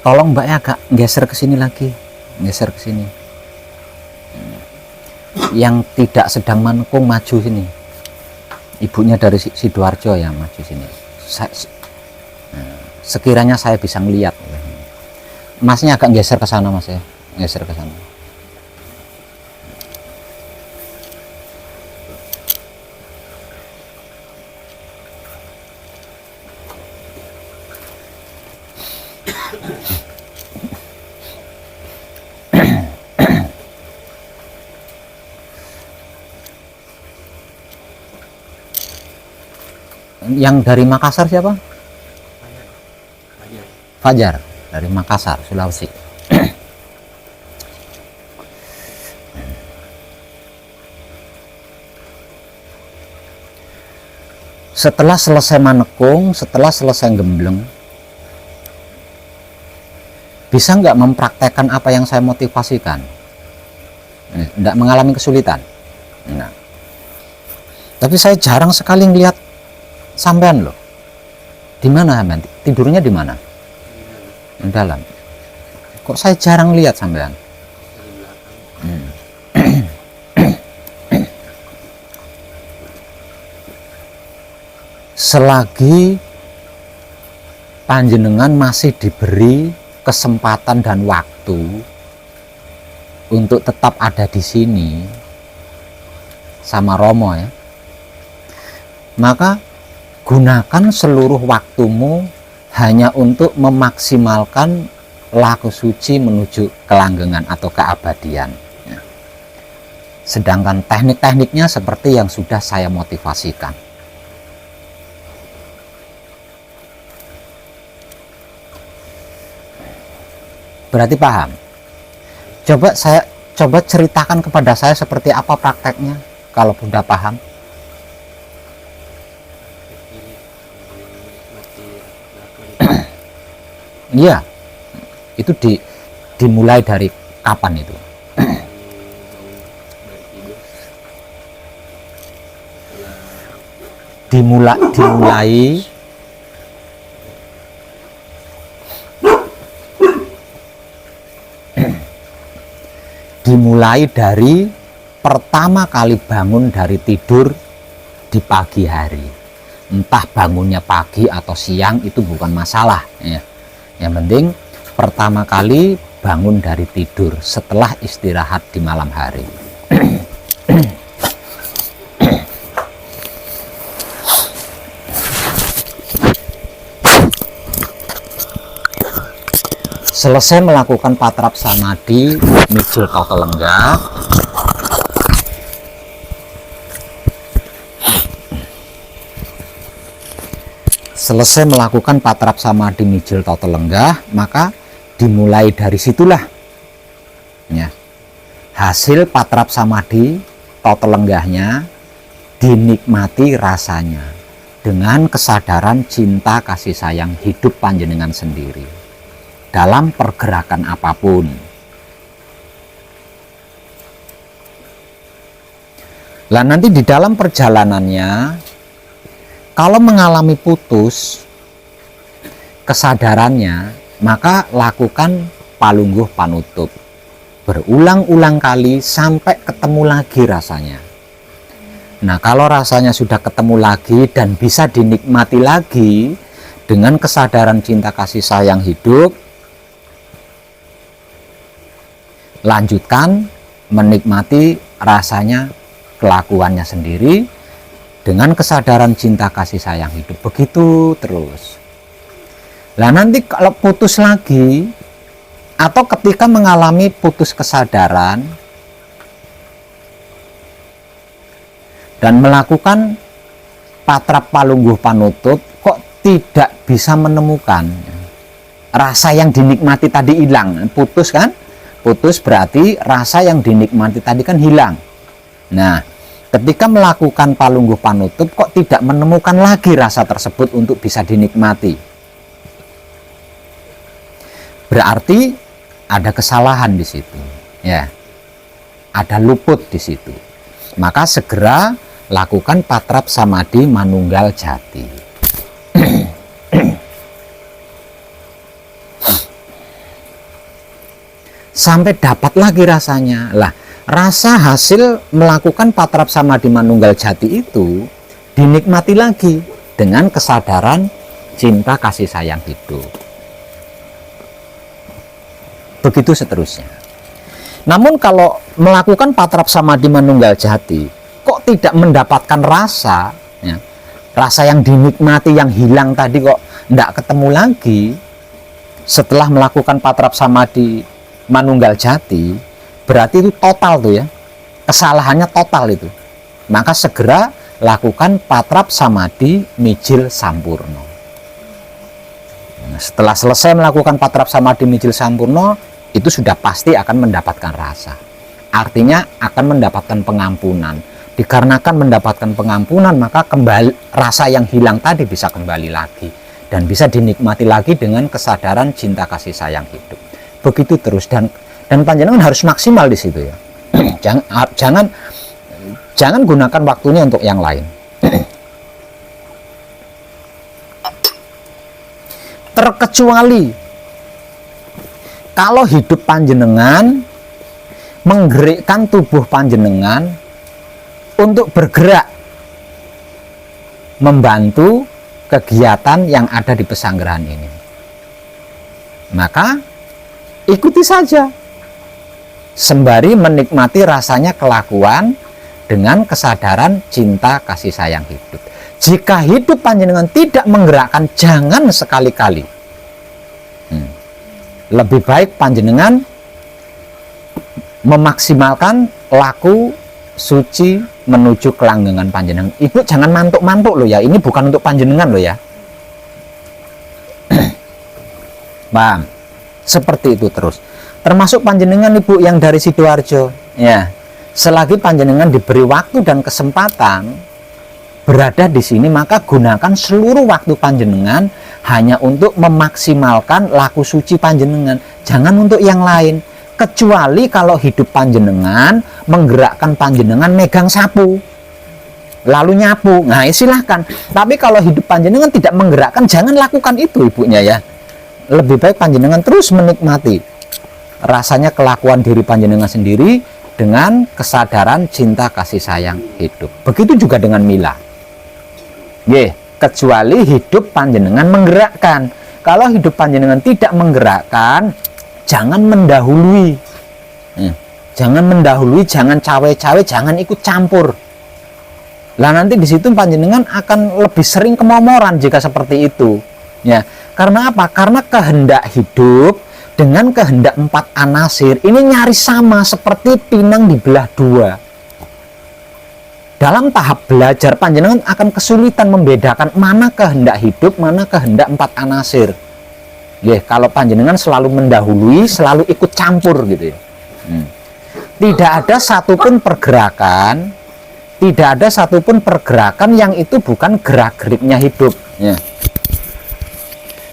Tolong mbaknya agak geser ke sini lagi, geser ke sini. Yang tidak sedang menekung maju sini. Ibunya dari Sidoarjo ya, maju sini. Sekiranya saya bisa melihat. Masnya agak geser ke sana mas ya, geser ke sana. Yang dari Makassar siapa? Fajar dari Makassar, Sulawesi. Setelah selesai manekung, setelah selesai gembleng, bisa nggak mempraktekkan apa yang saya motivasikan? Nggak mengalami kesulitan. Nah, tapi saya jarang sekali ngelihat sampean loh. Di mana sampean? Tidurnya di mana? Di dalam. Kok saya jarang lihat sampean? Selagi panjenengan masih diberi kesempatan dan waktu untuk tetap ada di sini sama Romo ya, maka gunakan seluruh waktumu hanya untuk memaksimalkan laku suci menuju kelanggengan atau keabadian. Sedangkan teknik-tekniknya seperti yang sudah saya motivasikan. Berarti paham? Coba ceritakan kepada saya seperti apa prakteknya kalau sudah paham. Iya, itu dimulai dari kapan itu? Dimulai dari pertama kali bangun dari tidur di pagi hari. Entah bangunnya pagi atau siang itu bukan masalah ya. Yang penting pertama kali bangun dari tidur setelah istirahat di malam hari. Selesai melakukan patrap samadhi, mijil toto lenggah, selesai melakukan patrap samadhi mijil toto lenggah, maka dimulai dari situlah ya, hasil patrap samadhi toto lenggahnya dinikmati rasanya dengan kesadaran cinta kasih sayang hidup panjenengan sendiri dalam pergerakan apapun. Lah nanti di dalam perjalanannya, kalau mengalami putus kesadarannya, maka lakukan palungguh panutup berulang-ulang kali sampai ketemu lagi rasanya. Nah, kalau rasanya sudah ketemu lagi dan bisa dinikmati lagi dengan kesadaran cinta kasih sayang hidup, lanjutkan menikmati rasanya kelakuannya sendiri dengan kesadaran cinta kasih sayang hidup, begitu terus. Lah nanti kalau putus lagi atau ketika mengalami putus kesadaran dan melakukan patrap palungguh panutup, kok tidak bisa menemukan rasa yang dinikmati tadi hilang, putus kan? Putus berarti rasa yang dinikmati tadi kan hilang. Nah, ketika melakukan palungguh panutup kok tidak menemukan lagi rasa tersebut untuk bisa dinikmati. Berarti ada kesalahan di situ, ya. Ada luput di situ. Maka segera lakukan patrap samadhi manunggal jati. sampai dapat lagi rasanya. Lah, rasa hasil melakukan patrap samadhi manunggal jati itu dinikmati lagi dengan kesadaran cinta kasih sayang hidup. Begitu seterusnya. Namun kalau melakukan patrap samadhi manunggal jati kok tidak mendapatkan rasa, ya, rasa yang dinikmati yang hilang tadi kok tidak ketemu lagi setelah melakukan patrap samadhi manunggal jati, berarti itu total tuh ya, kesalahannya total itu. Maka segera lakukan patrap samadhi mijil sampurno. Nah, setelah selesai melakukan patrap samadhi mijil sampurno, itu sudah pasti akan mendapatkan rasa. Artinya akan mendapatkan pengampunan. Dikarenakan mendapatkan pengampunan, maka kembali rasa yang hilang tadi bisa kembali lagi dan bisa dinikmati lagi dengan kesadaran cinta kasih sayang hidup. Begitu terus, dan panjenengan harus maksimal di situ ya. jangan gunakan waktunya untuk yang lain. Terkecuali kalau hidup panjenengan menggerakkan tubuh panjenengan untuk bergerak membantu kegiatan yang ada di pesanggerahan ini, maka ikuti saja sembari menikmati rasanya kelakuan dengan kesadaran cinta kasih sayang hidup. Jika hidup panjenengan tidak menggerakkan, jangan sekali-kali. Lebih baik panjenengan memaksimalkan laku suci menuju kelanggengan panjenengan. Ibu jangan mantuk-mantuk loh ya, ini bukan untuk panjenengan loh ya. Paham? Seperti itu terus. Termasuk panjenengan ibu yang dari Sidoarjo ya. Selagi panjenengan diberi waktu dan kesempatan berada di sini, maka gunakan seluruh waktu panjenengan hanya untuk memaksimalkan laku suci panjenengan, jangan untuk yang lain. Kecuali kalau hidup panjenengan menggerakkan panjenengan megang sapu lalu nyapu, nah silahkan. Tapi kalau hidup panjenengan tidak menggerakkan, jangan lakukan itu ibunya ya. Lebih baik panjenengan terus menikmati rasanya kelakuan diri panjenengan sendiri dengan kesadaran cinta kasih sayang hidup. Begitu juga dengan Mila. Kecuali hidup panjenengan menggerakkan. Kalau hidup panjenengan tidak menggerakkan, jangan mendahului. Jangan mendahului, jangan cawe-cawe, jangan ikut campur. Lah nanti di situ panjenengan akan lebih sering kemomoran jika seperti itu. Ya, karena apa? Karena kehendak hidup dengan kehendak 4 anasir ini nyaris sama seperti pinang dibelah 2. Dalam tahap belajar panjenengan akan kesulitan membedakan mana kehendak hidup, mana kehendak 4 anasir. Kalau panjenengan selalu mendahului, selalu ikut campur gitu ya. Tidak ada satupun pergerakan, yang itu bukan gerak-geriknya hidup. Ya.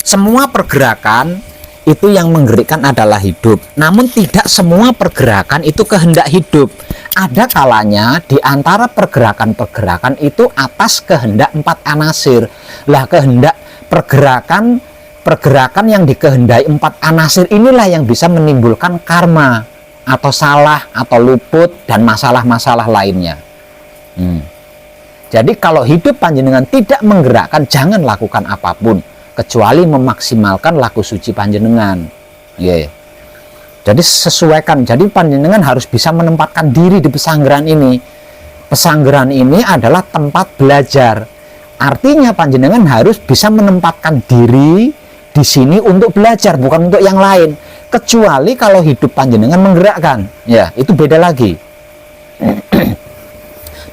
Semua pergerakan itu yang menggerakkan adalah hidup. Namun tidak semua pergerakan itu kehendak hidup. Ada kalanya di antara pergerakan-pergerakan itu atas kehendak 4 anasir. Lah kehendak pergerakan yang dikehendai 4 anasir inilah yang bisa menimbulkan karma atau salah atau luput dan masalah-masalah lainnya. Jadi kalau hidup panjenengan tidak menggerakkan, jangan lakukan apapun kecuali memaksimalkan laku suci panjenengan. Jadi sesuaikan. Jadi panjenengan harus bisa menempatkan diri di pesanggeran ini. Pesanggeran ini adalah tempat belajar. Artinya panjenengan harus bisa menempatkan diri di sini untuk belajar, bukan untuk yang lain. Kecuali kalau hidup panjenengan menggerakkan, ya itu beda lagi.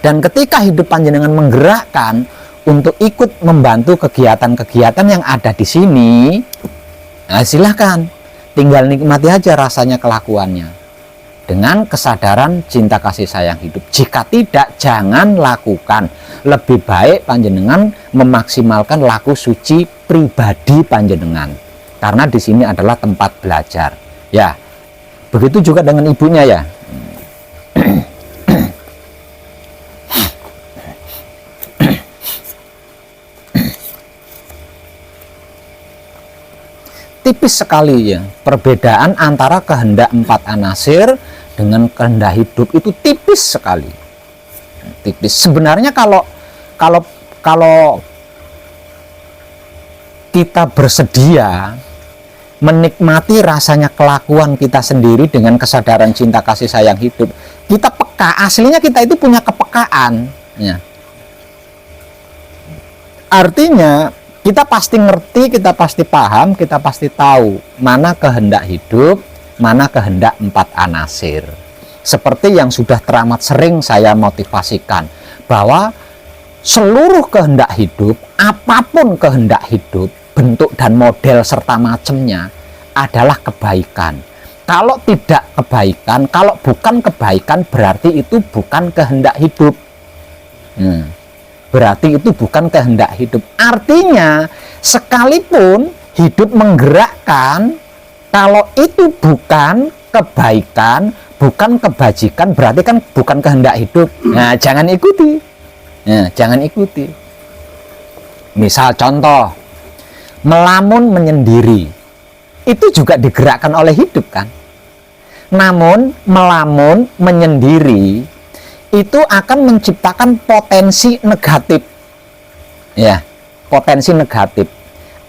Dan ketika hidup panjenengan menggerakkan untuk ikut membantu kegiatan-kegiatan yang ada di sini, nah silahkan. Tinggal nikmati aja rasanya kelakuannya dengan kesadaran cinta kasih sayang hidup. Jika tidak, jangan lakukan. Lebih baik panjenengan memaksimalkan laku suci pribadi panjenengan, karena di sini adalah tempat belajar. Ya, begitu juga dengan ibunya ya. tipis sekali ya. Perbedaan antara kehendak 4 anasir dengan kehendak hidup itu tipis sekali. Tipis. Sebenarnya kalau kita bersedia menikmati rasanya kelakuan kita sendiri dengan kesadaran cinta kasih sayang hidup, kita peka, aslinya kita itu punya kepekaan ya. Artinya kita pasti ngerti, kita pasti paham, kita pasti tahu mana kehendak hidup, mana kehendak 4 anasir. Seperti yang sudah teramat sering saya motivasikan, bahwa seluruh kehendak hidup, apapun kehendak hidup, bentuk dan model serta macamnya adalah kebaikan. Kalau tidak kebaikan, kalau bukan kebaikan, berarti itu bukan kehendak hidup. Berarti itu bukan kehendak hidup. Artinya, sekalipun hidup menggerakkan, kalau itu bukan kebaikan, bukan kebajikan, berarti kan bukan kehendak hidup. Nah, jangan ikuti. Nah, jangan ikuti. Misal contoh, melamun menyendiri, itu juga digerakkan oleh hidup kan. Namun melamun menyendiri itu akan menciptakan potensi negatif ya, potensi negatif.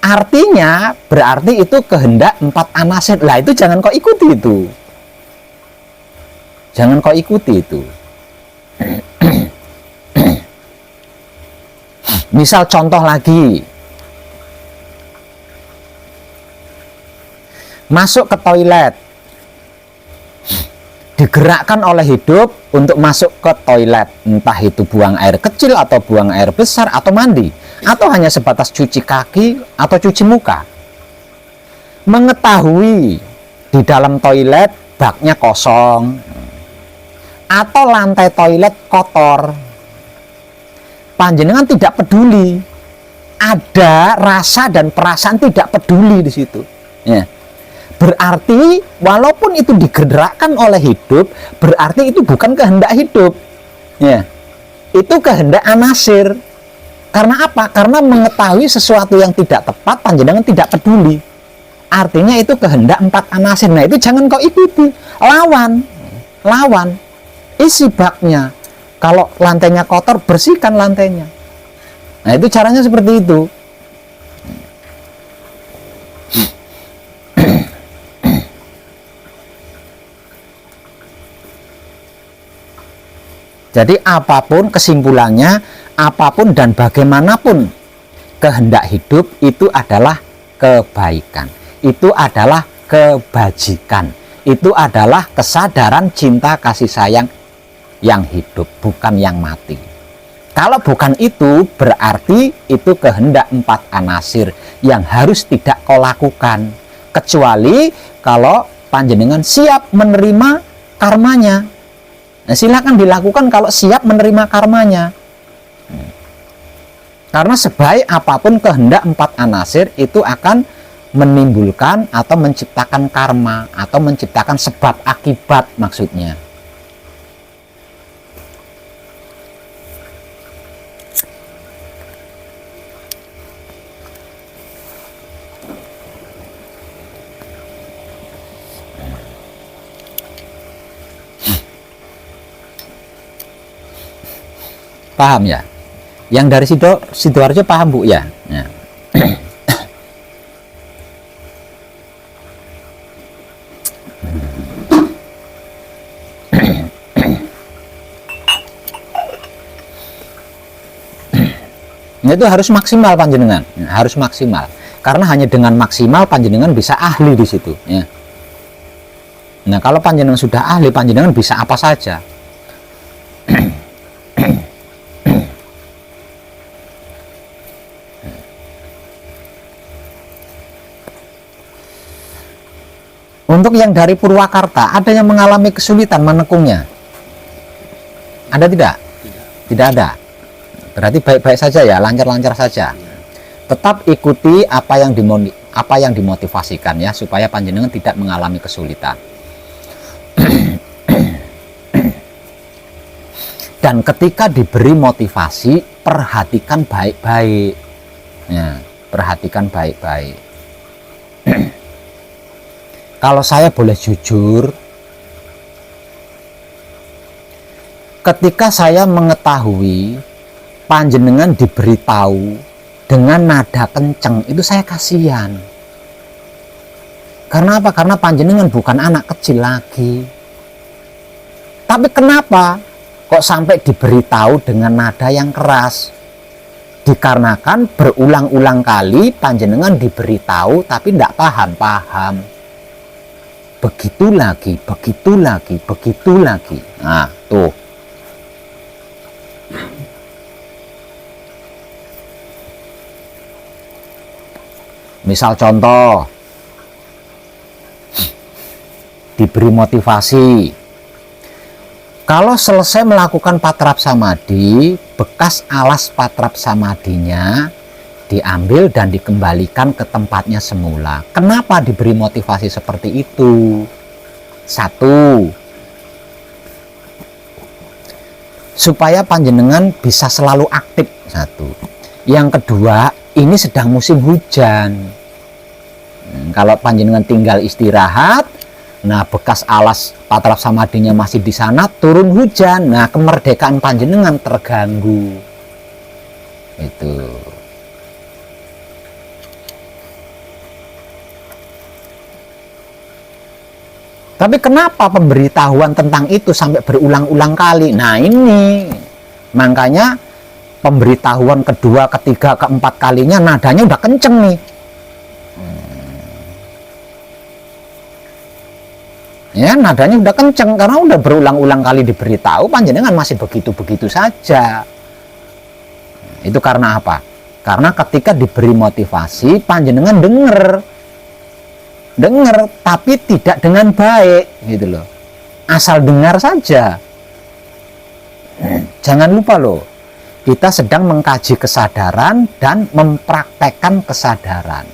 Artinya berarti itu kehendak 4 anasir. Lah itu jangan kau ikuti itu, jangan kau ikuti itu. Misal contoh lagi, masuk ke toilet, digerakkan oleh hidup untuk masuk ke toilet, entah itu buang air kecil atau buang air besar atau mandi, atau hanya sebatas cuci kaki atau cuci muka. Mengetahui di dalam toilet baknya kosong atau lantai toilet kotor, panjenengan tidak peduli, ada rasa dan perasaan tidak peduli di situ ya. Berarti walaupun itu digerakkan oleh hidup, berarti itu bukan kehendak hidup ya, itu kehendak anasir. Karena apa? Karena mengetahui sesuatu yang tidak tepat, panjenengan tidak peduli, artinya itu kehendak 4 anasir. Nah itu jangan kau ikuti, lawan isi baknya. Kalau lantainya kotor, bersihkan lantainya. Nah itu caranya seperti itu. Jadi apapun kesimpulannya, apapun dan bagaimanapun kehendak hidup itu adalah kebaikan, itu adalah kebajikan, itu adalah kesadaran cinta kasih sayang yang hidup, bukan yang mati. Kalau bukan itu, berarti itu kehendak 4 anasir yang harus tidak kau lakukan, kecuali kalau panjenengan siap menerima karmanya. Nah, silakan dilakukan kalau siap menerima karmanya. Karena sebaik apapun kehendak 4 anasir itu akan menimbulkan atau menciptakan karma atau menciptakan sebab akibat maksudnya. Paham ya? Yang dari Sidoarjo paham Bu ya? Ya. Itu harus maksimal panjenengan, harus maksimal. Karena hanya dengan maksimal panjenengan bisa ahli di situ. Ya. Nah kalau panjenengan sudah ahli, panjenengan bisa apa saja. Untuk yang dari Purwakarta, ada yang mengalami kesulitan menekungnya? Ada tidak? Tidak ada. Berarti baik-baik saja ya, lancar-lancar saja. Tetap ikuti apa yang dimotivasikan ya, supaya panjenengan tidak mengalami kesulitan. Dan ketika diberi motivasi, perhatikan baik-baik. Ya, perhatikan baik-baik. Kalau saya boleh jujur, ketika saya mengetahui panjenengan diberitahu dengan nada kenceng, itu saya kasihan. Karena apa? Karena panjenengan bukan anak kecil lagi. Tapi kenapa kok sampai diberitahu dengan nada yang keras? Dikarenakan berulang-ulang kali panjenengan diberitahu tapi tidak paham-paham. Begitu lagi, begitu lagi, begitu lagi. Nah, tuh. Misal contoh, diberi motivasi. Kalau selesai melakukan patrap samadhi, bekas alas patrap samadinya diambil dan dikembalikan ke tempatnya semula. Kenapa diberi motivasi seperti itu? Satu, supaya panjenengan bisa selalu aktif. Satu. Yang kedua, ini sedang musim hujan. Kalau panjenengan tinggal istirahat, nah bekas alas patrap samadinya masih di sana, turun hujan, nah kemerdekaan panjenengan terganggu. Itu. Tapi kenapa pemberitahuan tentang itu sampai berulang-ulang kali? Nah ini, makanya pemberitahuan kedua, ketiga, keempat kalinya nadanya udah kenceng nih. Ya, nadanya udah kenceng karena udah berulang-ulang kali diberitahu, panjenengan masih begitu-begitu saja. Itu karena apa? Karena ketika diberi motivasi, panjenengan dengar tapi tidak dengan baik gitu loh, asal dengar saja. Jangan lupa loh, kita sedang mengkaji kesadaran dan mempraktekkan kesadaran.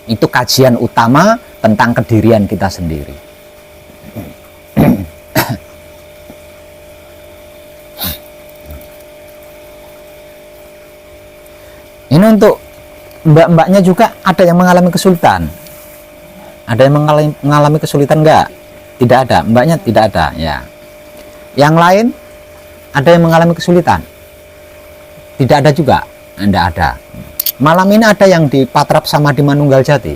Itu kajian utama tentang kedirian kita sendiri. Ini untuk mbak-mbaknya juga ada yang mengalami kesulitan. Ada yang mengalami kesulitan enggak? Tidak ada, mbaknya tidak ada ya. Yang lain ada yang mengalami kesulitan? Tidak ada juga? Tidak ada. Malam ini ada yang di patrap samadhi manunggal jati?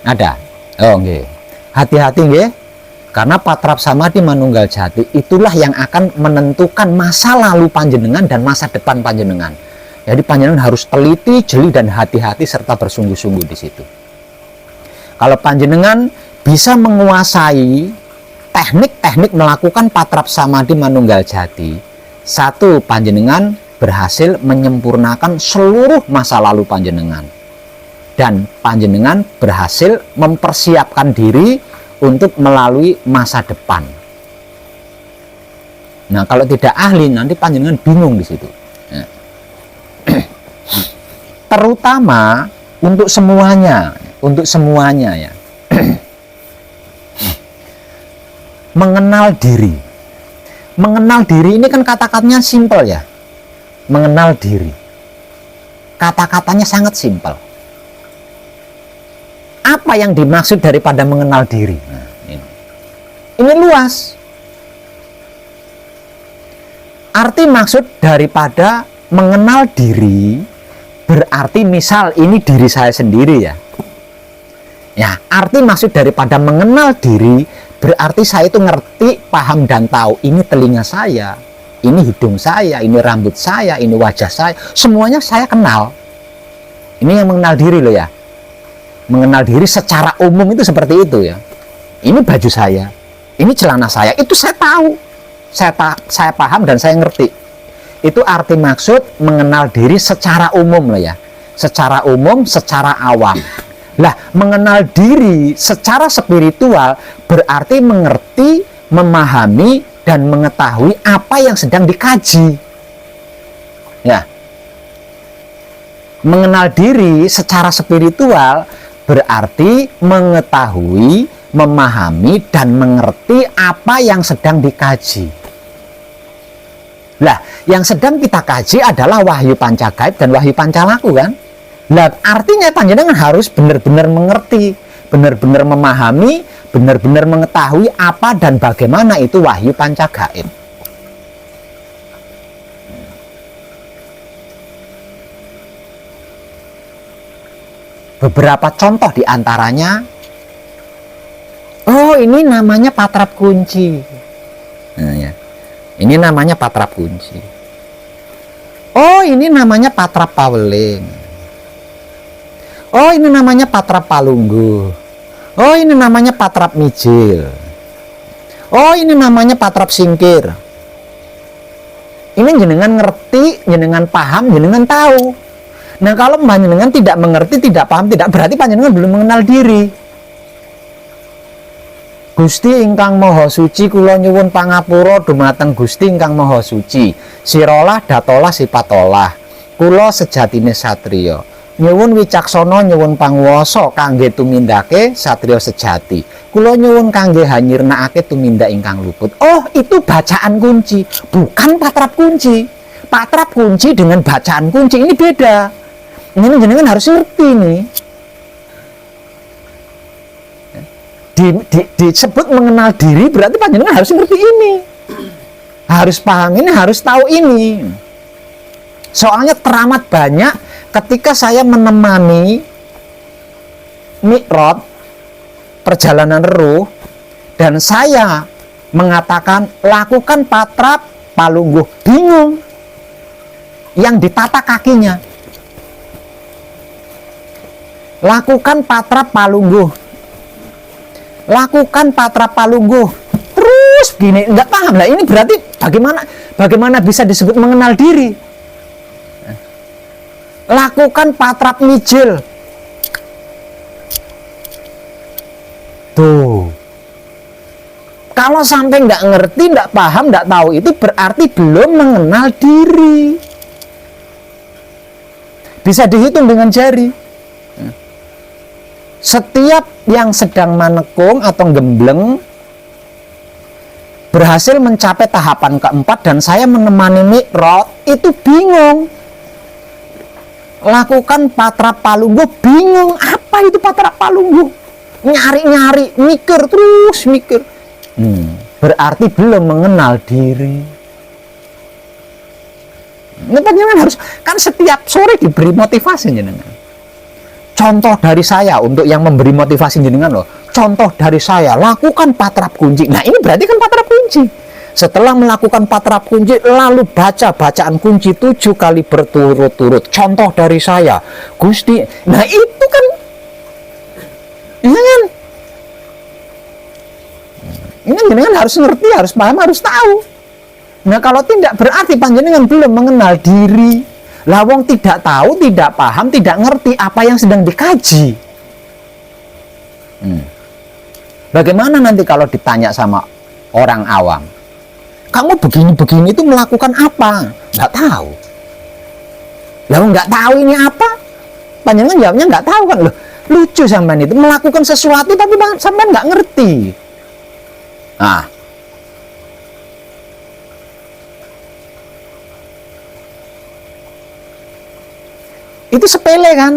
Ada? Oh nggih. Hati-hati nggih. Karena patrap samadhi manunggal jati itulah yang akan menentukan masa lalu panjenengan dan masa depan panjenengan. Jadi panjenengan harus teliti, jeli dan hati-hati serta bersungguh-sungguh di situ. Kalau panjenengan bisa menguasai teknik-teknik melakukan patrap samadhi manunggal jati, satu, panjenengan berhasil menyempurnakan seluruh masa lalu panjenengan, dan panjenengan berhasil mempersiapkan diri untuk melalui masa depan. Nah, kalau tidak ahli nanti panjenengan bingung di situ. Nah. Terutama untuk semuanya ya. Mengenal diri. Mengenal diri ini kan kata-katanya simpel ya. Mengenal diri. Kata-katanya sangat simpel. Apa yang dimaksud daripada mengenal diri? Nah, ini luas. Arti maksud daripada mengenal diri berarti misal ini diri saya sendiri ya. Ya, arti maksud daripada mengenal diri berarti saya itu ngerti, paham dan tahu ini telinga saya, ini hidung saya, ini rambut saya, ini wajah saya, semuanya saya kenal. Ini yang mengenal diri loh ya. Mengenal diri secara umum itu seperti itu ya. Ini baju saya, ini celana saya, itu saya tahu. Saya paham dan saya ngerti. Itu arti maksud mengenal diri secara umum loh ya. Secara umum, secara awam. Lah, mengenal diri secara spiritual berarti mengerti, memahami, dan mengetahui apa yang sedang dikaji. Ya. Mengenal diri secara spiritual berarti mengetahui, memahami, dan mengerti apa yang sedang dikaji. Lah, yang sedang kita kaji adalah wahyu pancagaib dan wahyu pancalaku kan? Lah, artinya panjenengan harus benar-benar mengerti, benar-benar memahami, benar-benar mengetahui apa dan bagaimana itu wahyu pancagaib. Beberapa contoh diantaranya, oh ini namanya patrap kunci. Nah, ya. Ini namanya patrap kunci. Oh ini namanya patrap paweling. Oh ini namanya patrap palungguh. Oh ini namanya patrap mijil. Oh ini namanya patrap singkir. Ini jenengan ngerti, jenengan paham, jenengan tahu. Nah kalau panjenengan tidak mengerti, tidak paham, tidak, berarti panjenengan belum mengenal diri. Gusti ingkang Maha Suci, kula nyuwun pangapura dumateng Gusti ingkang Maha Suci. Sirolah datolah sipatolah. Kula sejatine satriya. Nyuwun wicaksana, nyuwun panguwasa kangge tumindake satriya sejati. Kula nyuwun kangge hanyirnakake tumindak ingkang luput. Oh, itu bacaan kunci, bukan patrap kunci. Patrap kunci dengan bacaan kunci ini beda. Ini jenengan harus ngerti nih. Disebut mengenal diri berarti panjenengan harus ngerti ini, harus paham ini, harus tahu ini. Soalnya teramat banyak ketika saya menemani mi'raj, perjalanan ruh, dan saya mengatakan lakukan patrap palungguh, bingung yang ditata kakinya. Lakukan patrap palungguh, lakukan patrap palungguh, terus gini, nggak paham lah. Ini berarti bagaimana bisa disebut mengenal diri? Lakukan patrap mijil, tuh. Kalau sampai nggak ngerti, nggak paham, nggak tahu, itu berarti belum mengenal diri. Bisa dihitung dengan jari. Setiap yang sedang manekung atau gembleng berhasil mencapai tahapan keempat dan saya menemani mi'raj, itu bingung. Lakukan patrap palungguh, bingung apa itu patrap palungguh. Nyari-nyari, mikir terus mikir. Berarti belum mengenal diri. Ini panjenengan harus, kan setiap sore diberi motivasi jenengan. Contoh dari saya untuk yang memberi motivasi jenengan loh. Contoh dari saya, lakukan patrap kunci. Nah ini berarti kan patrap kunci. Setelah melakukan patrap kunci, lalu baca bacaan kunci 7 kali berturut-turut. Contoh dari saya, Gusti. Nah itu kan, iya kan? Ini jenengan harus ngerti, harus paham, harus tahu. Nah kalau tidak berarti panjenengan belum mengenal diri. Lawong tidak tahu, tidak paham, tidak ngerti apa yang sedang dikaji. Bagaimana nanti kalau ditanya sama orang awam, kamu begini-begini itu melakukan apa? Nggak tahu. Lalu nggak tahu ini apa? Panjenengan jawabnya nggak tahu kan? Loh, lucu sampean itu melakukan sesuatu tapi sampean nggak ngerti. Nah, itu sepele kan?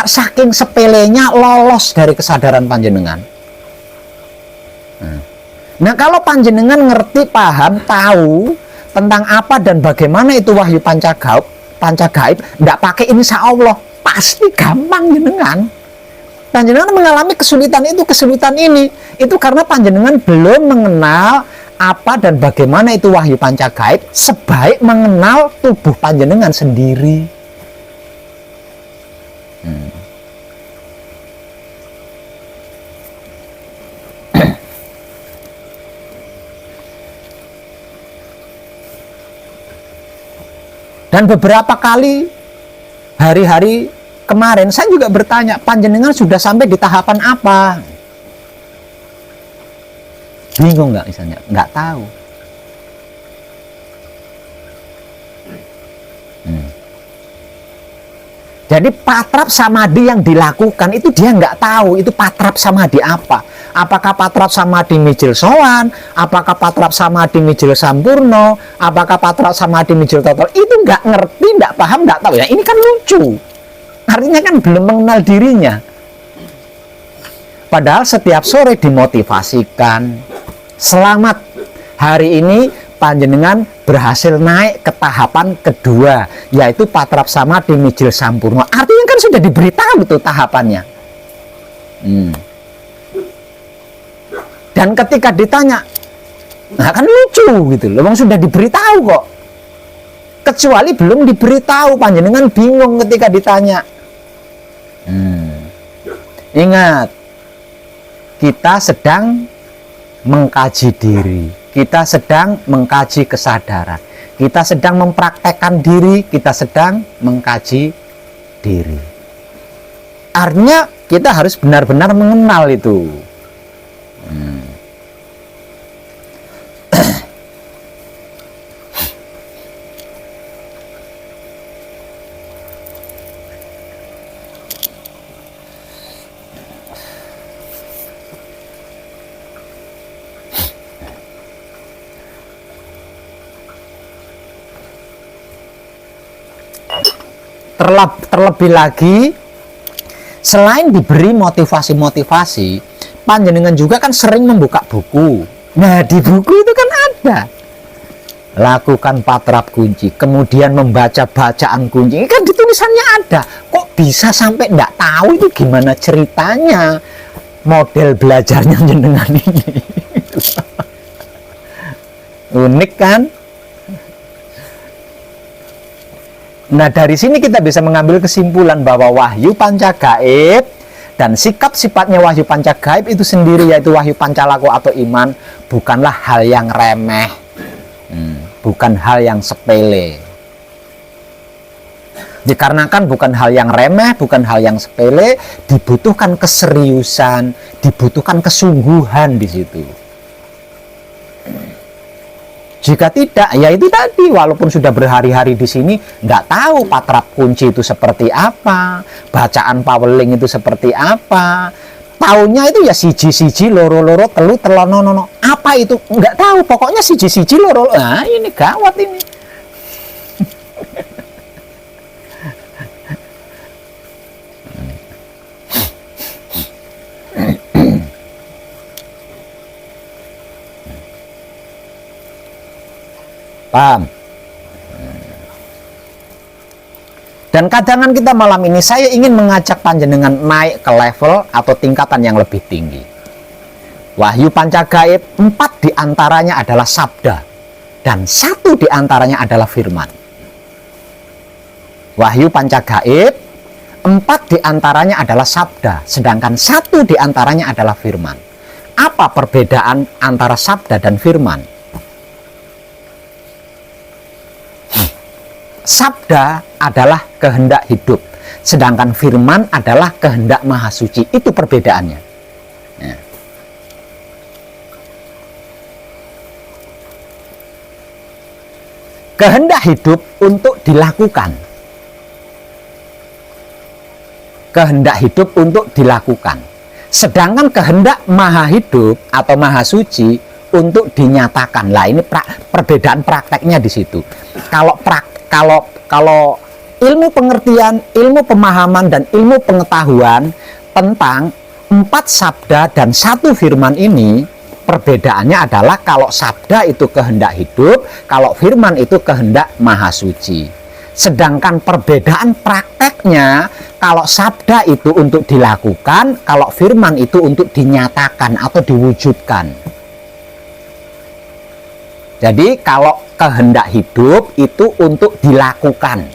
Saking sepelenya lolos dari kesadaran panjenengan. Nah kalau panjenengan ngerti, paham, tahu tentang apa dan bagaimana itu wahyu pancagaib, nggak pakai insya Allah, pasti gampang jenengan. Panjenengan mengalami kesulitan ini, itu karena panjenengan belum mengenal apa dan bagaimana itu wahyu pancagaib sebaik mengenal tubuh panjenengan sendiri. Dan beberapa kali hari-hari kemarin saya juga bertanya, panjenengan sudah sampai di tahapan apa? Bingung nggak misalnya? Nggak tahu. Jadi patrap samadhi yang dilakukan itu dia nggak tahu itu patrap samadhi apa. Apakah patrap samadhi mijil sowan? Apakah patrap samadhi mijil sampurno? Apakah patrap samadhi mijil total? Itu nggak ngerti, nggak paham, nggak tahu. Ya ini kan lucu. Artinya kan belum mengenal dirinya. Padahal setiap sore dimotivasikan, selamat, hari ini panjenengan berhasil naik ke tahapan kedua, yaitu patrap samadhi mijil sampurna. Artinya kan sudah diberitahu tuh tahapannya. Dan ketika ditanya, nah kan lucu gitu loh, sudah diberitahu kok. Kecuali belum diberitahu, panjenengan bingung ketika ditanya. Ingat, kita sedang mengkaji diri, kita sedang mengkaji kesadaran, kita sedang mempraktekkan diri, kita sedang mengkaji diri. Artinya kita harus benar-benar mengenal itu. Terlebih lagi, selain diberi motivasi-motivasi, panjenengan juga kan sering membuka buku. Nah, di buku itu kan ada lakukan patrap kunci, kemudian membaca bacaan kunci. Ini kan di tulisannya ada. Kok bisa sampai enggak tahu itu gimana ceritanya model belajarnya jenengan ini? Unik kan? Nah, dari sini kita bisa mengambil kesimpulan bahwa wahyu panca gaib dan sikap sifatnya wahyu panca gaib itu sendiri, yaitu wahyu pancalaku atau iman, bukanlah hal yang remeh, bukan hal yang sepele. Dikarenakan bukan hal yang remeh, bukan hal yang sepele, dibutuhkan keseriusan, dibutuhkan kesungguhan di situ. Jika tidak, ya itu tadi, walaupun sudah berhari-hari di sini, nggak tahu patrap kunci itu seperti apa, bacaan paweling itu seperti apa, taunya itu ya siji-siji, loro-loro, telu, telono-nono, apa itu, nggak tahu, pokoknya siji-siji, loro, nah ini gawat ini. Paham? Dan kadangan kita malam ini, saya ingin mengajak panjenengan naik ke level atau tingkatan yang lebih tinggi. Wahyu panca gaib, 4 diantaranya adalah sabda, dan 1 diantaranya adalah firman. Wahyu panca gaib, 4 diantaranya adalah sabda, sedangkan 1 diantaranya adalah firman. Apa perbedaan antara sabda dan firman? Sabda adalah kehendak hidup, sedangkan firman adalah kehendak maha suci. Itu perbedaannya. Ya. Kehendak hidup untuk dilakukan. Kehendak hidup untuk dilakukan. Sedangkan kehendak maha hidup atau maha suci untuk dinyatakan. Lah ini perbedaan prakteknya di situ. Kalau ilmu pengertian, ilmu pemahaman, dan ilmu pengetahuan tentang 4 sabda dan 1 firman ini, perbedaannya adalah kalau sabda itu kehendak hidup, kalau firman itu kehendak maha suci. Sedangkan perbedaan prakteknya, kalau sabda itu untuk dilakukan, kalau firman itu untuk dinyatakan atau diwujudkan. Jadi kalau kehendak hidup itu untuk dilakukan.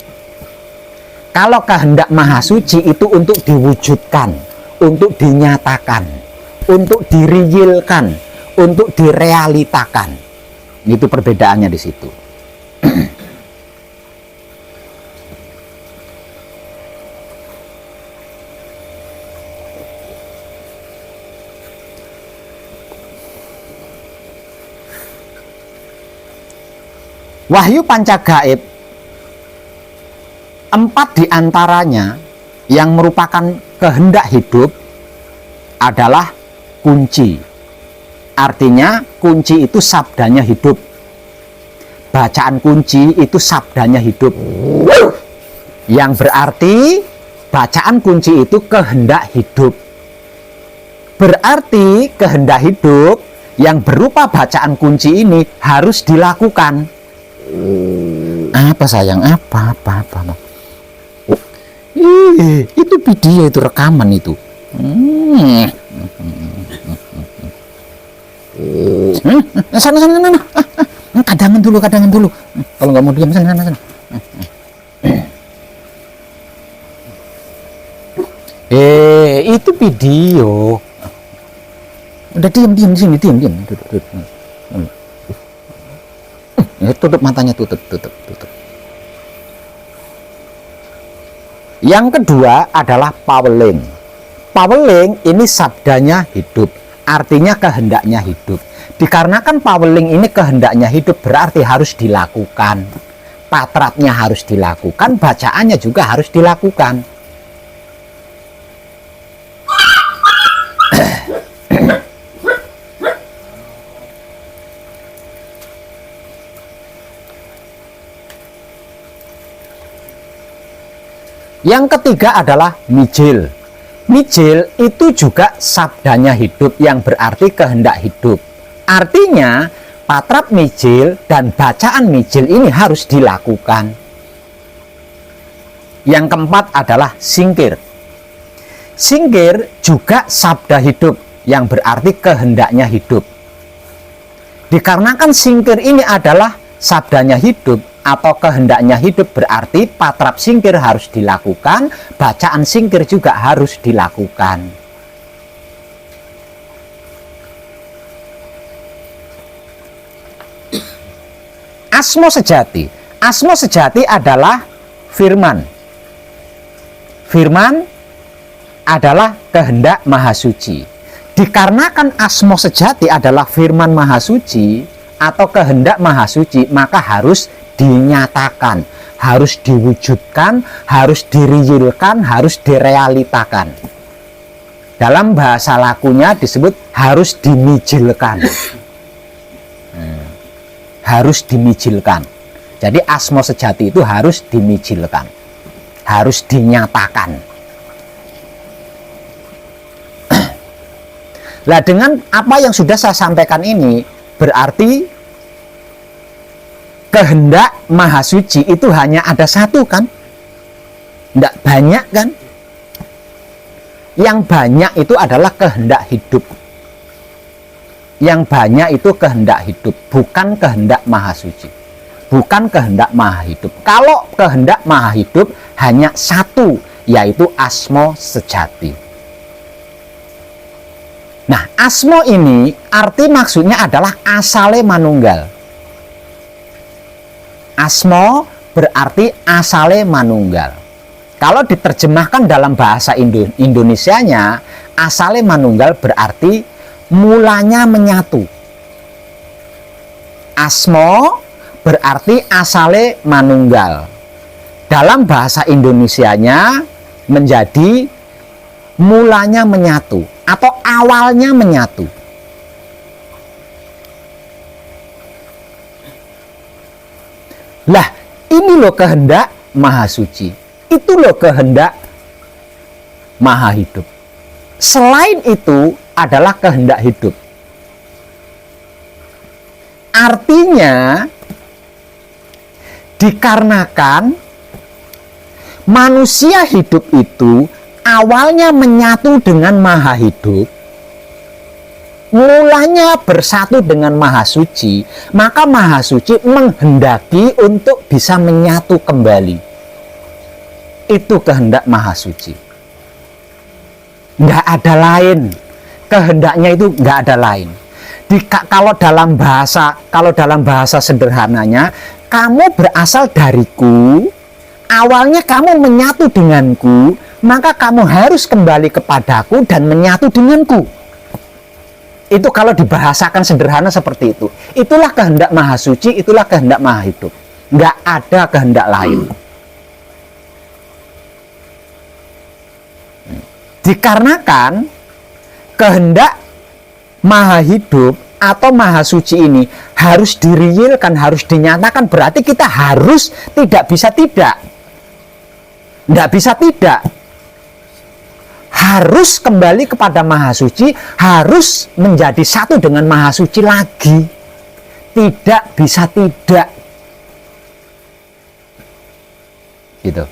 Kalau kehendak maha suci itu untuk diwujudkan, untuk dinyatakan, untuk direalkan, untuk direalitakan. Itu perbedaannya di situ. Wahyu panca gaib, 4 diantaranya yang merupakan kehendak hidup adalah kunci. Artinya kunci itu sabdanya hidup. Bacaan kunci itu sabdanya hidup. Yang berarti bacaan kunci itu kehendak hidup. Berarti kehendak hidup yang berupa bacaan kunci ini harus dilakukan. Apa sayang? Apa? Itu video, itu rekaman itu. Sana. Kadangan dulu. Kalau nggak mau diam, sana. Itu video. Udah diam di sini, diam. Duduk. Tutup matanya, tutup. Yang kedua adalah Paweling. Paweling ini sabdanya hidup, artinya kehendaknya hidup. Dikarenakan Paweling ini kehendaknya hidup, berarti harus dilakukan. Patrapnya harus dilakukan, bacaannya juga harus dilakukan. Yang ketiga adalah mijil. Mijil itu juga sabdanya hidup, yang berarti kehendak hidup. Artinya patrap mijil dan bacaan mijil ini harus dilakukan. Yang keempat adalah singkir. Singkir juga sabda hidup, yang berarti kehendaknya hidup. Dikarenakan singkir ini adalah sabdanya hidup atau kehendaknya hidup, berarti patrap singkir harus dilakukan, bacaan singkir juga harus dilakukan. Asmo sejati. Asmo sejati adalah firman. Firman adalah kehendak Maha Suci. Dikarenakan asmo sejati adalah firman Maha Suci atau kehendak Maha Suci, maka harus dinyatakan, harus diwujudkan, harus diriyilkan, harus direalitakan. Dalam bahasa lakunya disebut harus dimijilkan. Harus dimijilkan. Jadi asmo sejati itu harus dimijilkan, harus dinyatakan. Nah, dengan apa yang sudah saya sampaikan ini, berarti kehendak Maha Suci itu hanya ada satu kan? Tidak banyak kan? Yang banyak itu adalah kehendak hidup. Yang banyak itu kehendak hidup, bukan kehendak Maha Suci. Bukan kehendak Maha Hidup. Kalau kehendak Maha Hidup hanya satu, yaitu asmo sejati. Nah, asmo ini arti maksudnya adalah asale manunggal. Asmo berarti asale manunggal. Kalau diterjemahkan dalam bahasa Indonesianya, asale manunggal berarti mulanya menyatu. Asmo berarti asale manunggal. Dalam bahasa Indonesianya menjadi mulanya menyatu atau awalnya menyatu. Lah, ini loh kehendak Maha Suci. Itu loh kehendak Maha Hidup. Selain itu adalah kehendak hidup. Artinya, dikarenakan manusia hidup itu awalnya menyatu dengan Maha Hidup, mulanya bersatu dengan Maha Suci, maka Maha Suci menghendaki untuk bisa menyatu kembali. Itu kehendak Maha Suci. Nggak ada lain. Kehendaknya itu nggak ada lain. Kalau dalam bahasa sederhananya, kamu berasal dariku, awalnya kamu menyatu denganku, maka kamu harus kembali kepadaku dan menyatu denganku. Itu kalau dibahasakan sederhana seperti itu. Itulah kehendak Maha Suci, itulah kehendak Maha Hidup. Nggak ada kehendak lain. Dikarenakan kehendak Maha Hidup atau Maha Suci ini harus diriyilkan, harus dinyatakan, berarti kita harus tidak bisa tidak. Nggak bisa tidak. harus kembali kepada Maha Suci, harus menjadi satu dengan Maha Suci lagi. Tidak bisa tidak. Gitu.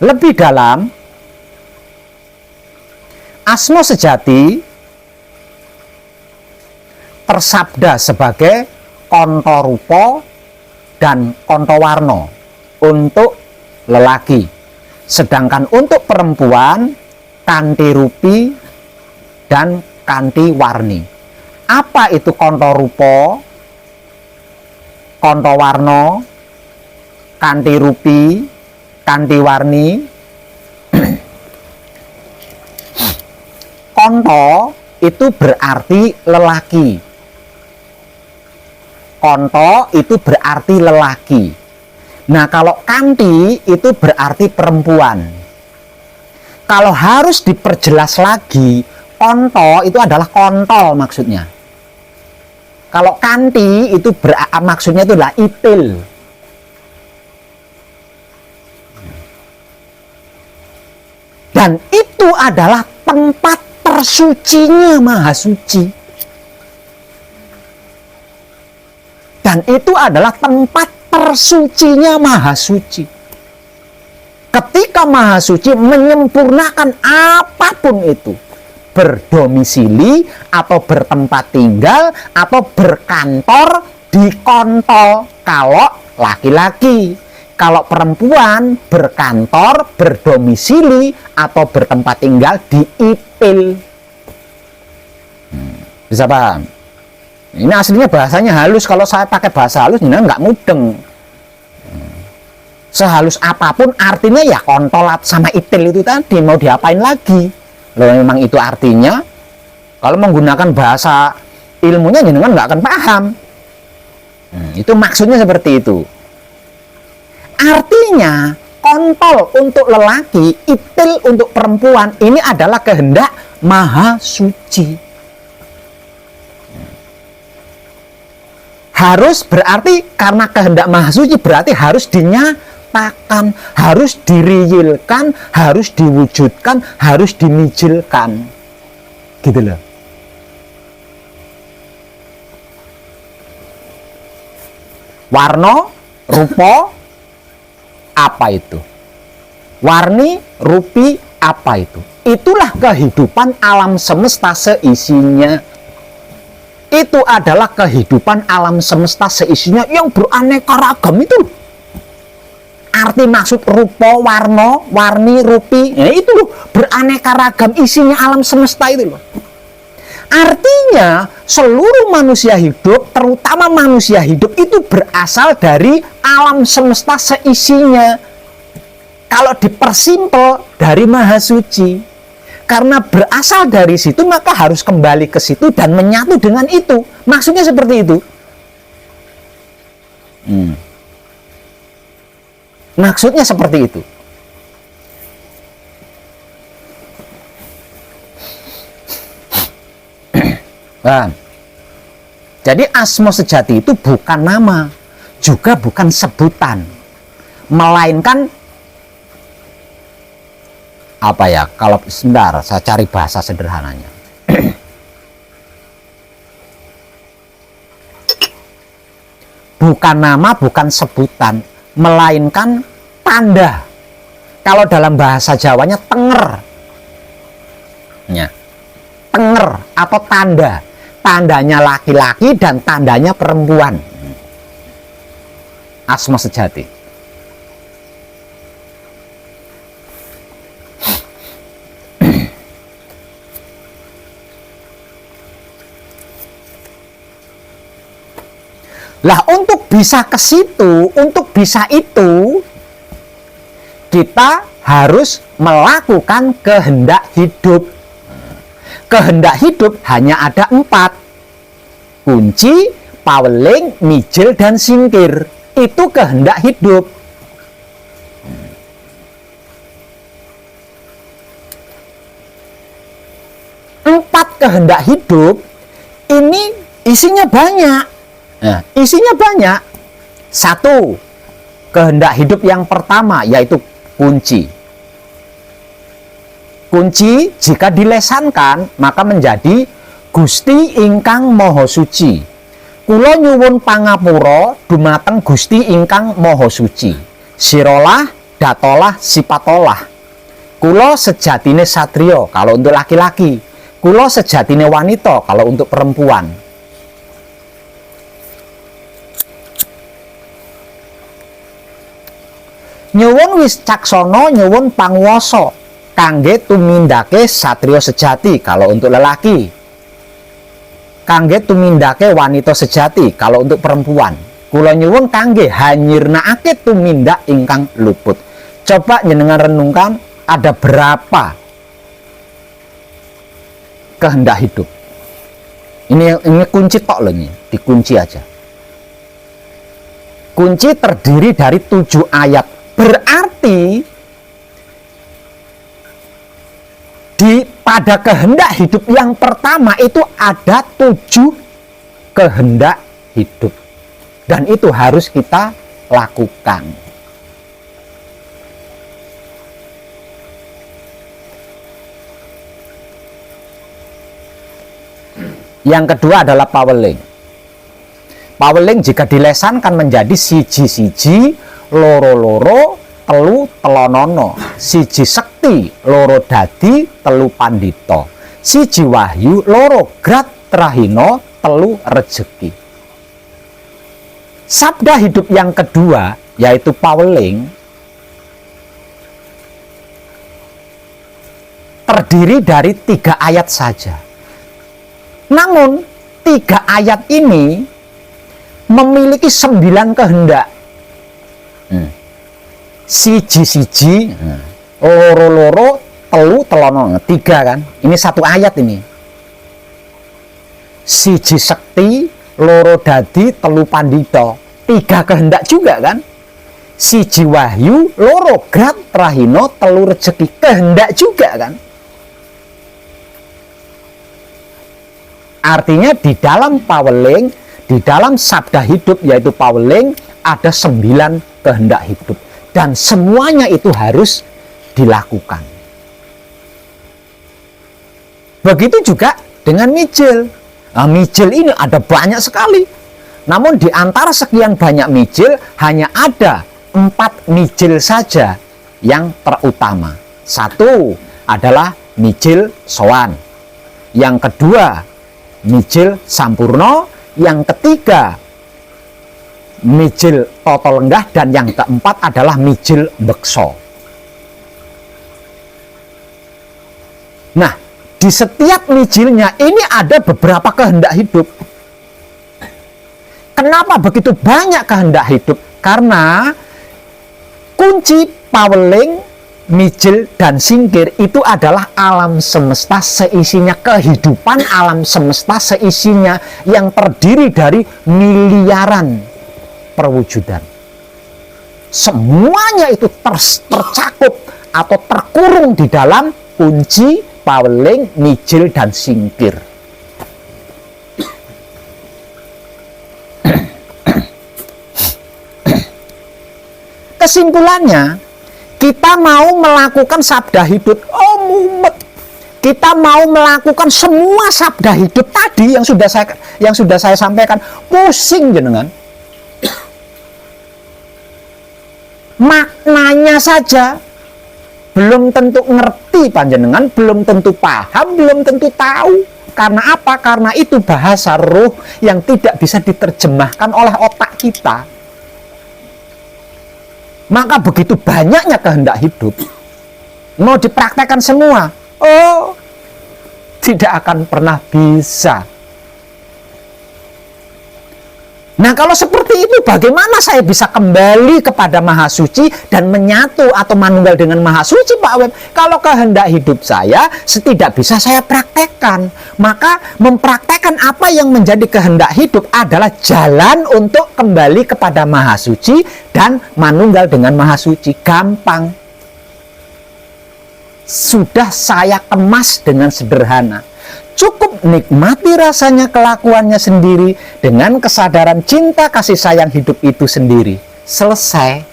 Lebih dalam, asma sejati tersabda sebagai konto rupa dan konto warna untuk lelaki, sedangkan untuk perempuan kanti rupi dan kanti warni. Apa itu konto rupa, konto warna, kanti rupi, kanti warni? Konto itu berarti lelaki. Konto itu berarti lelaki. Nah, kalau kanti itu berarti perempuan. Kalau harus diperjelas lagi, konto itu adalah kontol maksudnya. Kalau kanti itu maksudnya itu adalah itil. Dan itu adalah tempat tersucinya Maha Suci. Dan itu adalah tempat tersucinya Maha Suci. Ketika Maha Suci menyempurnakan apapun itu, berdomisili atau bertempat tinggal atau berkantor di kontol kalau laki-laki. Kalau perempuan berkantor, berdomisili atau bertempat tinggal di ipil. Bisa paham? Ini aslinya bahasanya halus. Kalau saya pakai bahasa halus, ini nggak mudeng. Sehalus apapun artinya ya kontolat sama itil itu tadi. Mau diapain lagi? Loh, memang itu artinya. Kalau menggunakan bahasa ilmunya, jenengan nggak akan paham. Itu maksudnya seperti itu. Artinya kontol untuk lelaki, itil untuk perempuan, ini adalah kehendak Maha Suci. Harus berarti karena kehendak Maha Suci berarti harus dinyatakan, harus diriyilkan, harus diwujudkan, harus dimijilkan. Gitu loh. Warna, rupa, apa itu? Warni, rupi, apa itu? Itulah kehidupan alam semesta seisinya. Itu adalah kehidupan alam semesta seisinya yang beraneka ragam itu. Arti maksud rupa, warna, warni, rupi, ya itu loh, beraneka ragam isinya alam semesta itu loh. Artinya seluruh manusia hidup, terutama manusia hidup itu berasal dari alam semesta seisinya. Kalau dipersimpel dari Maha Suci. Karena berasal dari situ maka harus kembali ke situ dan menyatu dengan itu. Maksudnya seperti itu. Maksudnya seperti itu. Nah, jadi asma sejati itu bukan nama, juga bukan sebutan, melainkan apa ya? Kalau sebentar, saya cari bahasa sederhananya. Bukan nama, bukan sebutan, melainkan tanda. Kalau dalam bahasa Jawanya tenger, ya, tenger atau tanda. Tandanya laki-laki dan tandanya perempuan. Asma sejati. Lah untuk bisa ke situ, untuk bisa itu, kita harus melakukan kehendak hidup. Kehendak hidup hanya ada 4. Kunci, paweling, mijil, dan singkir. Itu kehendak hidup. kehendak hidup ini isinya banyak. Nah, isinya banyak. Satu, kehendak hidup yang pertama yaitu kunci. Kunci jika dilesankan maka menjadi Gusti ingkang Maha Suci. Kula nyuwun pangapura dumateng Gusti ingkang Maha Suci. Sirolah, datolah, sipatolah. Kula sejatine satrio kalau untuk laki-laki. Kula sejatine wanita kalau untuk perempuan. Nyuwun wicaksana, nyuwun panguwasa kangge tumindake satrio sejati kalau untuk lelaki. Kangge tumindake wanita sejati kalau untuk perempuan. Kula nyuwun kangge hanyirnaake tumindak ingkang luput. Coba jenengan renungkan, ada berapa kehendak hidup? Ini kunci tok loh, ini dikunci aja. Kunci terdiri dari 7 ayat. Berarti pada kehendak hidup yang pertama itu ada 7 kehendak hidup. Dan itu harus kita lakukan. Yang kedua adalah paweling. Paweling jika dilesankan menjadi siji-siji, loro-loro, telu telonono, siji sekti, loro dadi, telu pandito, siji wahyu, loro grat trahino, telu rejeki. Sabda hidup yang kedua yaitu paweling terdiri dari 3 ayat saja. Namun 3 ayat ini memiliki 9 kehendak. Siji-siji, loro-loro, telu telono, 3 kan? Ini 1 ayat ini. Siji sekti, loro dadi, telu pandito, 3 kehendak juga kan? Siji wahyu, loro grat trahino, telu rejeki, kehendak juga kan? Artinya di dalam paweling, di dalam sabda hidup yaitu paweling ada 9 kehendak hidup. Dan semuanya itu harus dilakukan. Begitu juga dengan mijil. Nah, mijil ini ada banyak sekali. Namun di antara sekian banyak mijil, hanya ada 4 mijil saja yang terutama. 1 adalah mijil sowan. Yang kedua, mijil sampurno. Yang ketiga, mijil toto lenggah, dan yang keempat adalah mijil bekso. Nah, di setiap mijilnya ini ada beberapa kehendak hidup. Kenapa begitu banyak kehendak hidup? Karena kunci paweling, mijil, dan singkir itu adalah alam semesta seisinya, kehidupan alam semesta seisinya yang terdiri dari miliaran perwujudan. Semuanya itu tercakup atau terkurung di dalam kunci, paweling, mijil, dan singkir. Kesimpulannya, kita mau melakukan sabda hidup, mumet. Kita mau melakukan semua sabda hidup tadi yang sudah saya sampaikan, pusing jenengan. Maknanya saja belum tentu ngerti panjenengan, belum tentu paham, belum tentu tahu. Karena apa? Karena itu bahasa roh yang tidak bisa diterjemahkan oleh otak kita. Maka begitu banyaknya kehendak hidup, mau dipraktekkan semua, tidak akan pernah bisa. Nah, kalau seperti itu bagaimana saya bisa kembali kepada Maha Suci dan menyatu atau manunggal dengan Maha Suci, Pak Web? Kalau kehendak hidup saya tidak bisa saya praktekkan, maka mempraktekkan apa yang menjadi kehendak hidup adalah jalan untuk kembali kepada Maha Suci dan manunggal dengan Maha Suci. Gampang. Sudah saya kemas dengan sederhana. cukup nikmati rasanya kelakuannya sendiri dengan kesadaran cinta kasih sayang hidup itu sendiri. Selesai.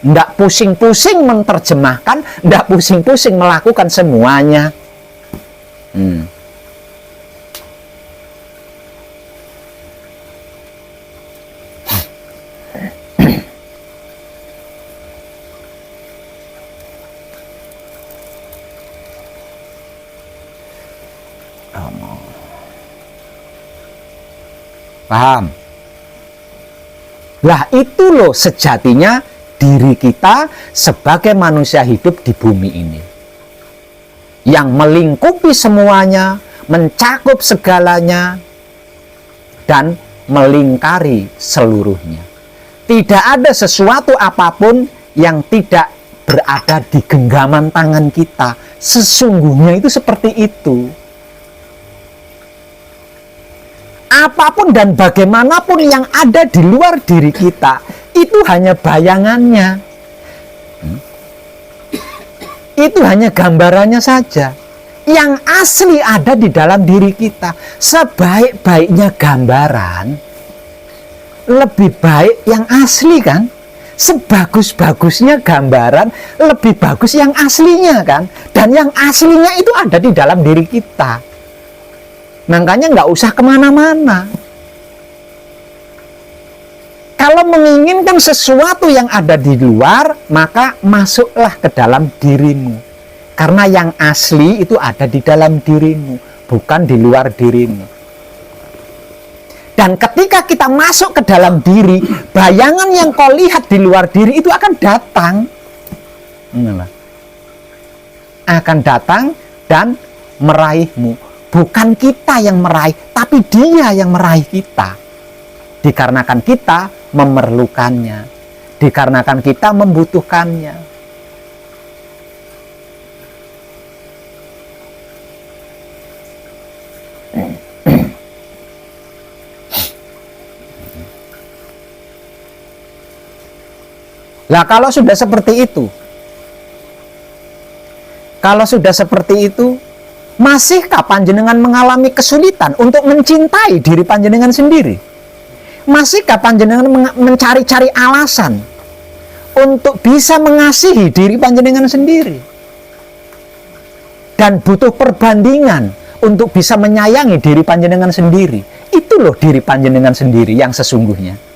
Nggak pusing-pusing menerjemahkan, nggak pusing-pusing melakukan semuanya. Paham? Lah itu loh sejatinya diri kita sebagai manusia hidup di bumi ini. Yang melingkupi semuanya, mencakup segalanya, dan melingkari seluruhnya. Tidak ada sesuatu apapun yang tidak berada di genggaman tangan kita. Sesungguhnya itu seperti itu. Apapun dan bagaimanapun yang ada di luar diri kita, itu hanya bayangannya. Itu hanya gambarannya saja. Yang asli ada di dalam diri kita. Sebaik-baiknya gambaran, lebih baik yang asli kan? Sebagus-bagusnya gambaran, lebih bagus yang aslinya kan? Dan yang aslinya itu ada di dalam diri kita. Makanya nggak usah kemana-mana. Kalau menginginkan sesuatu yang ada di luar, maka masuklah ke dalam dirimu. Karena yang asli itu ada di dalam dirimu, bukan di luar dirimu. Dan ketika kita masuk ke dalam diri, bayangan yang kau lihat di luar diri itu akan datang. Akan datang dan meraihmu. Bukan kita yang meraih, tapi dia yang meraih kita. Dikarenakan kita memerlukannya. Dikarenakan kita membutuhkannya. Lah kalau sudah seperti itu, masihkah panjenengan mengalami kesulitan untuk mencintai diri panjenengan sendiri? Masihkah panjenengan mencari-cari alasan untuk bisa mengasihi diri panjenengan sendiri? Dan butuh perbandingan untuk bisa menyayangi diri panjenengan sendiri. Itu loh diri panjenengan sendiri yang sesungguhnya.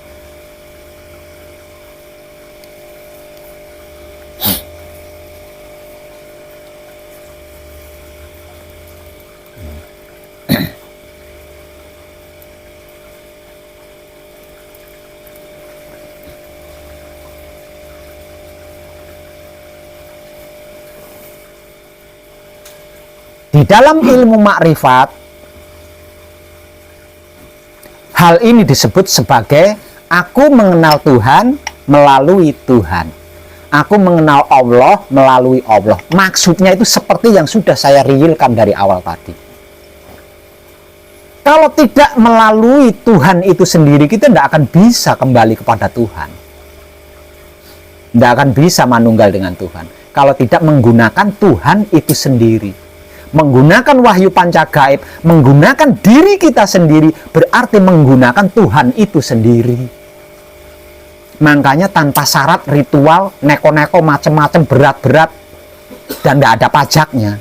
Di dalam ilmu makrifat, hal ini disebut sebagai aku mengenal Tuhan melalui Tuhan. Aku mengenal Allah melalui Allah. Maksudnya itu seperti yang sudah saya realkan dari awal tadi. Kalau tidak melalui Tuhan itu sendiri, kita tidak akan bisa kembali kepada Tuhan. Tidak akan bisa manunggal dengan Tuhan. Kalau tidak menggunakan Tuhan itu sendiri. Menggunakan wahyu pancagaib, menggunakan diri kita sendiri, berarti menggunakan Tuhan itu sendiri. Makanya tanpa syarat ritual, neko-neko macam-macam berat-berat, dan tidak ada pajaknya.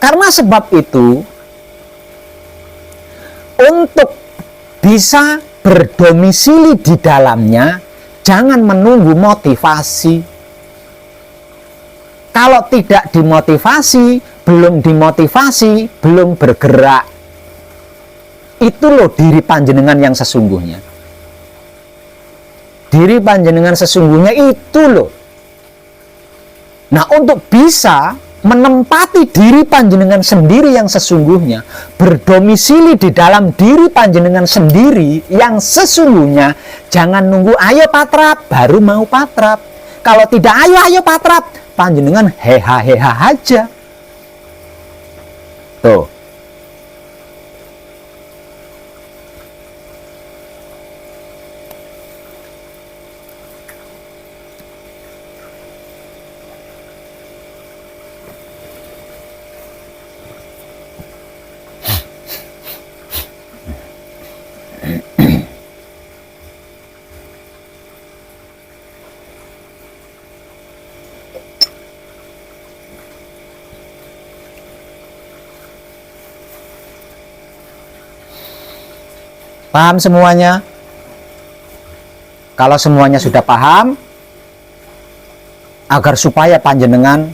Karena sebab itu, untuk bisa berdomisili di dalamnya, jangan menunggu motivasi. Kalau tidak dimotivasi, belum bergerak. Itu loh diri panjenengan yang sesungguhnya. Diri panjenengan sesungguhnya itu loh. Nah, untuk bisa menempati diri panjenengan sendiri yang sesungguhnya, berdomisili di dalam diri panjenengan sendiri yang sesungguhnya, jangan nunggu ayo patrap baru mau patrap. Kalau tidak ayo patrap, panjenengan heha aja. Tuh. Paham semuanya? Kalau semuanya sudah paham, agar supaya panjenengan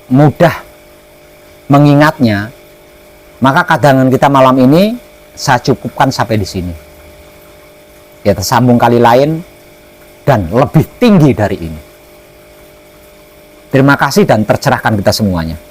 mudah mengingatnya, maka kadangan kita malam ini saya cukupkan sampai di sini. Kita sambung kali lain dan lebih tinggi dari ini. Terima kasih dan tercerahkan kita semuanya.